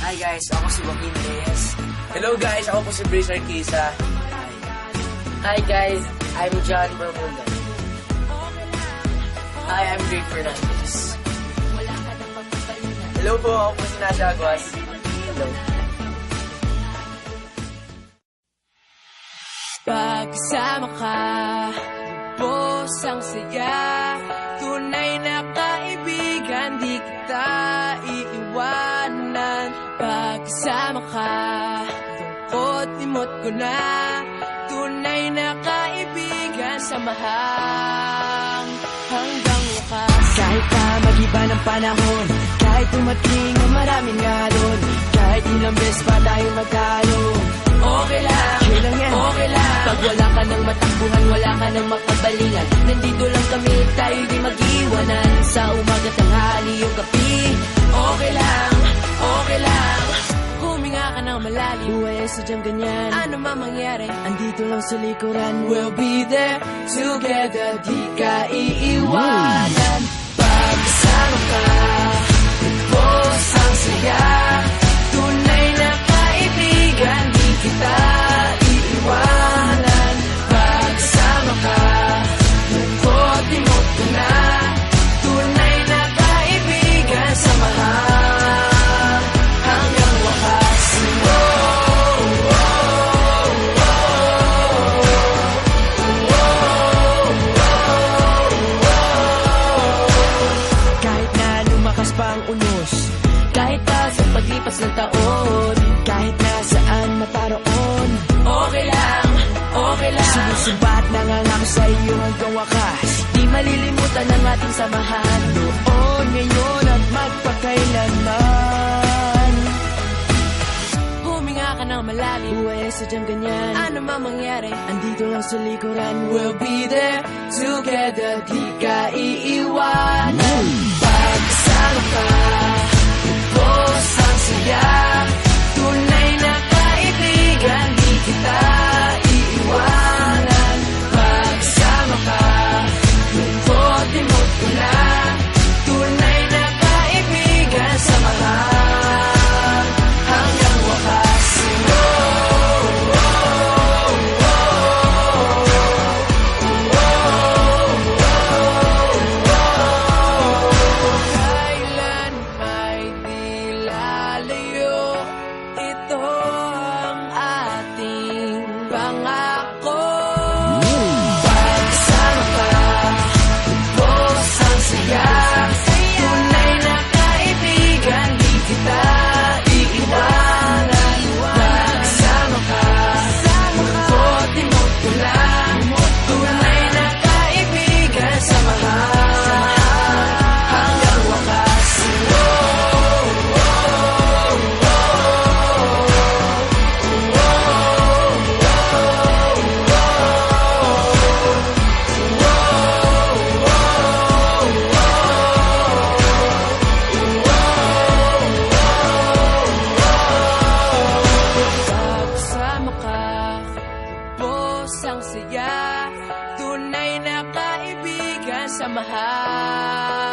Hi guys, ako si Joaquin Reyes. Hello guys, ako po si Brace Arquisa. Hi guys, I'm John Bermuda. Hi, I'm Greg Fernandez. Hello po, ako po si Nasha Aguas. Hello. Pagkasama ka, lubos ang saya. Tunay na kaibigan, di kita iiwanan. Pagkasama ka, lungkot limot ko na. Tunay na kaibigan, samahang hanggang wakas. Kahit pa mag-iba ng panahon, kahit tumating ang maraming alon, kahit ilang beses pa tayo magkalo, okay lang, okay lang. Pag wala ka ng matakbuhan, wala ka ng makabalingan, nandito lang kami, tayo di mag-iwanan. Sa umaga, tanghali, yung gabi, okay lang, okay lang. Huminga ka ng malalim, buhay ay sadyang ganyan. Ano man mangyari, andito lang sa likuran. We'll be there together, di ka iiwanan. Pagkasama ka, lubos ang saya. Tunay na kaibigan, di kita iiwanan. Pagkasama ka, lungkot limot ko na. Tunay na kaibigan, samahan hanggang wakas. Kahit na lumakas pa ang unos, kahit pa sa paglipas ng taon, kahit na saan maparoon, okay lang, okay lang. Sinusumbat nangangako sa iyo hanggang wakas, di malilimutan ang ating samahan. Noon, ngayon at magpakailanman. Huminga ka ng malalim, buhay ay sadyang ganyan. Ano man mangyari, andito lang sa likuran. We'll be there together, di ka iiwanan. Pagkasama ka, lubos ang saya. Tunay na kaibigan, di kita iiwanan. Pagkasama ka, lungkot limot ko na. Tunay na kaibigan, samahan hanggang wakas. Kailan ay di lalayo, ito ang ating pangako. Pagkasama ka, lubos ang saya. Tunay na kaibigan, di kita iiwanan. Pagkasama ka, lungkot limot ko lang. Tunay na kaibigan, samahan hanggang wakas. Pagkasama ka, lubos ang saya. Tunay na kaibigan, samahan